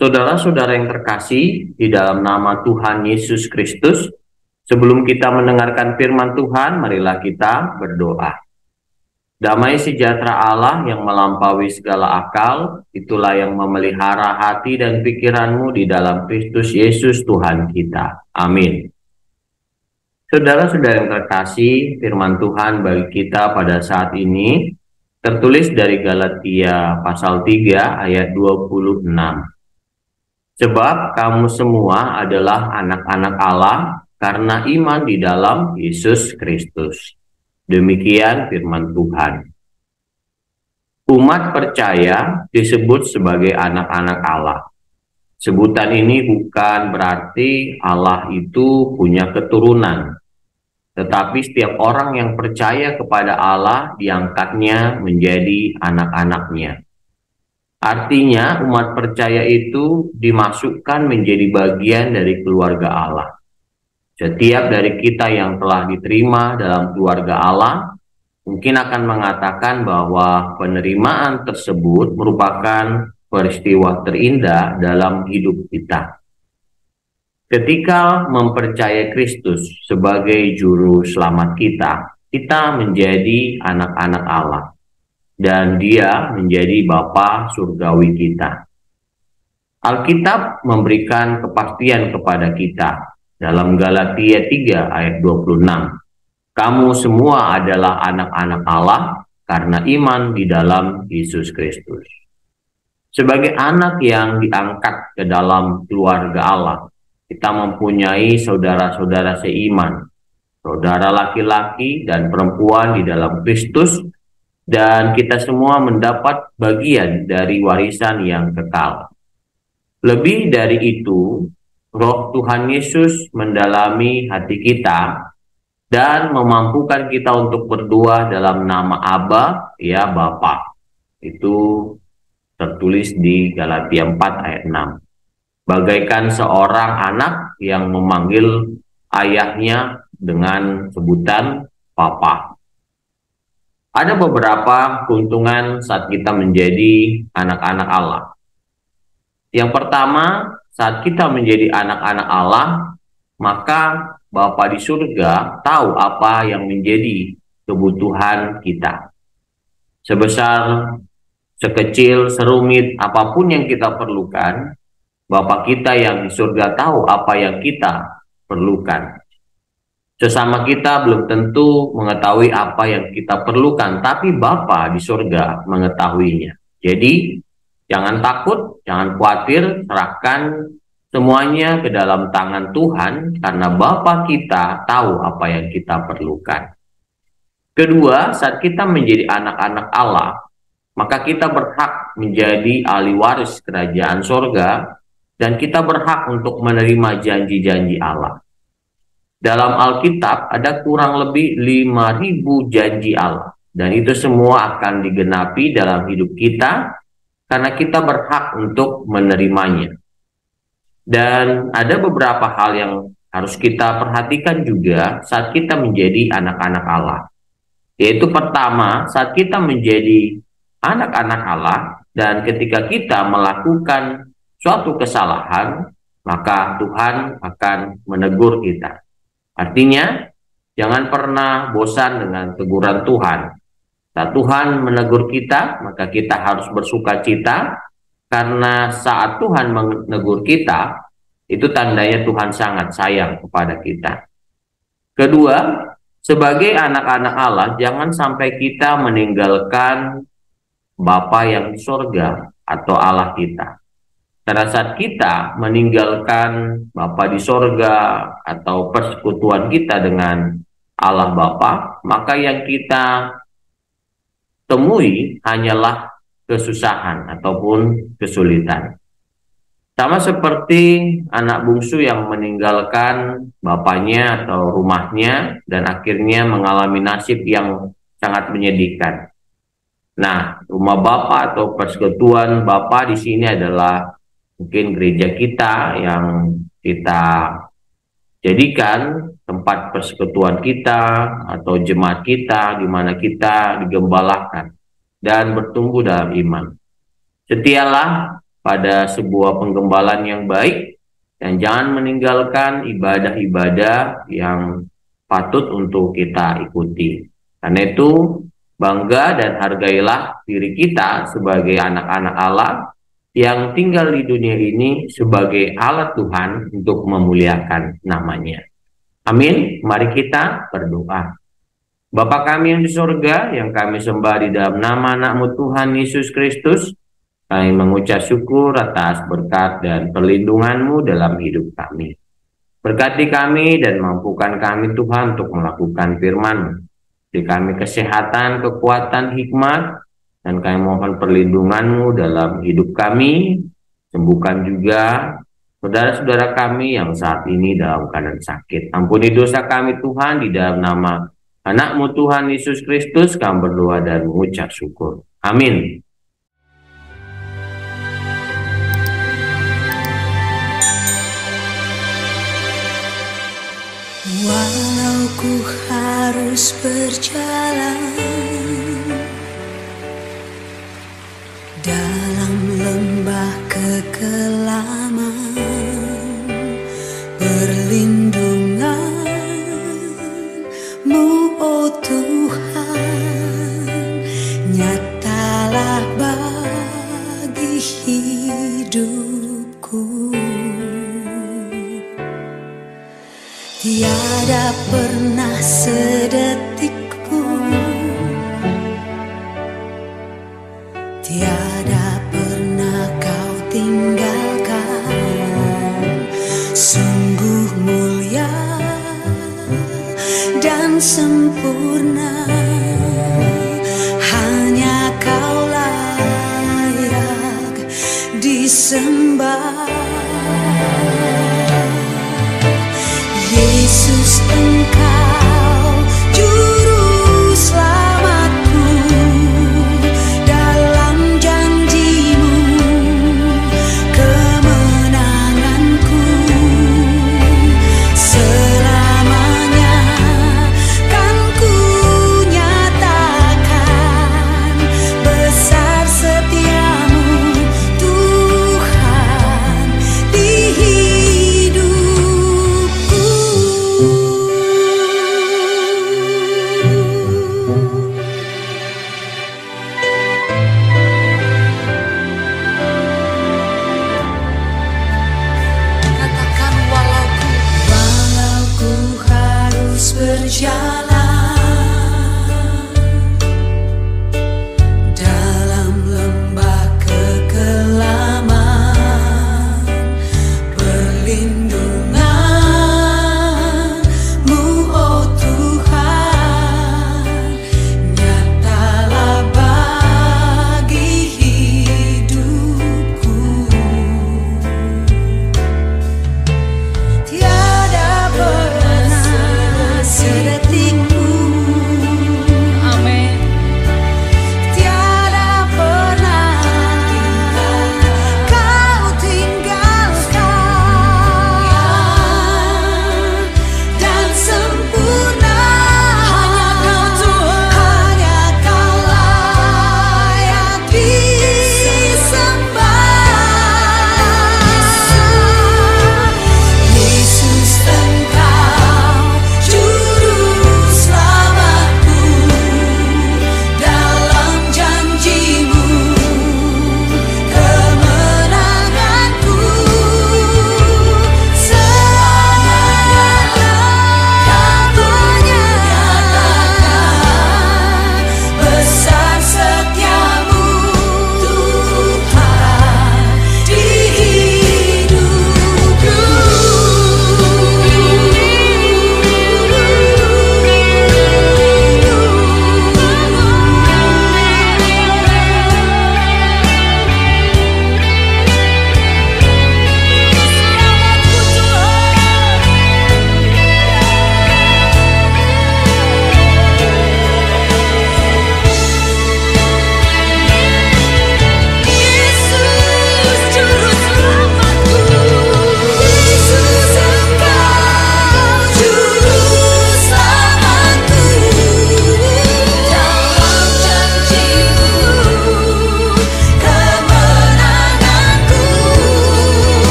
Saudara-saudara yang terkasih, di dalam nama Tuhan Yesus Kristus, sebelum kita mendengarkan firman Tuhan, marilah kita berdoa. Damai sejahtera Allah yang melampaui segala akal, itulah yang memelihara hati dan pikiranmu di dalam Kristus Yesus Tuhan kita. Amin. Saudara-saudara yang terkasih, firman Tuhan bagi kita pada saat ini tertulis dari Galatia pasal 3 ayat 26. Sebab kamu semua adalah anak-anak Allah karena iman di dalam Yesus Kristus. Demikian firman Tuhan. Umat percaya disebut sebagai anak-anak Allah. Sebutan ini bukan berarti Allah itu punya keturunan, tetapi setiap orang yang percaya kepada Allah diangkatnya menjadi anak-anaknya. Artinya umat percaya itu dimasukkan menjadi bagian dari keluarga Allah. Setiap dari kita yang telah diterima dalam keluarga Allah mungkin akan mengatakan bahwa penerimaan tersebut merupakan peristiwa terindah dalam hidup kita. Ketika mempercayai Kristus sebagai juru selamat kita, kita menjadi anak-anak Allah. Dan dia menjadi Bapa surgawi kita. Alkitab memberikan kepastian kepada kita dalam Galatia 3 ayat 26. Kamu semua adalah anak-anak Allah karena iman di dalam Yesus Kristus. Sebagai anak yang diangkat ke dalam keluarga Allah, kita mempunyai saudara-saudara seiman, saudara laki-laki dan perempuan di dalam Kristus, dan kita semua mendapat bagian dari warisan yang kekal. Lebih dari itu, Roh Tuhan Yesus mendalami hati kita dan memampukan kita untuk berdoa dalam nama Aba, ya Bapa. Itu tertulis di Galatia 4 ayat 6. Bagaikan seorang anak yang memanggil ayahnya dengan sebutan Papa. Ada beberapa keuntungan saat kita menjadi anak-anak Allah. Yang pertama, saat kita menjadi anak-anak Allah, maka Bapa di surga tahu apa yang menjadi kebutuhan kita. Sebesar, sekecil, serumit, apapun yang kita perlukan, Bapa kita yang di surga tahu apa yang kita perlukan. Sesama kita belum tentu mengetahui apa yang kita perlukan, tapi Bapa di surga mengetahuinya. Jadi, jangan takut, jangan khawatir, serahkan semuanya ke dalam tangan Tuhan, karena Bapa kita tahu apa yang kita perlukan. Kedua, saat kita menjadi anak-anak Allah, maka kita berhak menjadi ahli waris kerajaan surga, dan kita berhak untuk menerima janji-janji Allah. Dalam Alkitab ada kurang lebih 5.000 janji Allah. Dan itu semua akan digenapi dalam hidup kita karena kita berhak untuk menerimanya. Dan ada beberapa hal yang harus kita perhatikan juga saat kita menjadi anak-anak Allah. Yaitu pertama, saat kita menjadi anak-anak Allah dan ketika kita melakukan suatu kesalahan, maka Tuhan akan menegur kita. Artinya, jangan pernah bosan dengan teguran Tuhan. Saat Tuhan menegur kita, maka kita harus bersuka cita, karena saat Tuhan menegur kita, itu tandanya Tuhan sangat sayang kepada kita. Kedua, sebagai anak-anak Allah, jangan sampai kita meninggalkan Bapa yang di surga atau Allah kita. Pada saat kita meninggalkan Bapa di sorga atau persekutuan kita dengan Allah Bapa, maka yang kita temui hanyalah kesusahan ataupun kesulitan. Sama seperti anak bungsu yang meninggalkan bapaknya atau rumahnya dan akhirnya mengalami nasib yang sangat menyedihkan. Nah, rumah Bapa atau persekutuan Bapa di sini adalah mungkin gereja kita yang kita jadikan tempat persekutuan kita atau jemaat kita di mana kita digembalakan dan bertumbuh dalam iman. Setialah pada sebuah penggembalaan yang baik, dan jangan meninggalkan ibadah-ibadah yang patut untuk kita ikuti. Karena itu, bangga dan hargailah diri kita sebagai anak-anak Allah yang tinggal di dunia ini sebagai alat Tuhan untuk memuliakan namanya. Amin. Mari kita berdoa. Bapa kami yang di surga, yang kami sembah di dalam nama anak-Mu Tuhan Yesus Kristus, kami mengucap syukur atas berkat dan perlindungan-Mu dalam hidup kami. Berkati kami dan mampukan kami Tuhan untuk melakukan firman-Mu. Beri kami kesehatan, kekuatan, hikmat, dan kami mohon perlindungan-Mu dalam hidup kami. Sembuhkan juga saudara-saudara kami yang saat ini dalam keadaan sakit. Ampuni dosa kami Tuhan, di dalam nama anak-Mu Tuhan Yesus Kristus kami berdoa dan mengucap syukur. Amin. Walau ku harus berjalan dalam lembah kekelaman, perlindungan-Mu, oh Tuhan, nyatalah bagi hidupku. Tiada pernah sedetik pun, tiada pernah Kau tinggalkan. Sungguh mulia dan sempurna, hanya Kau layak disembah. Yesus, Engkau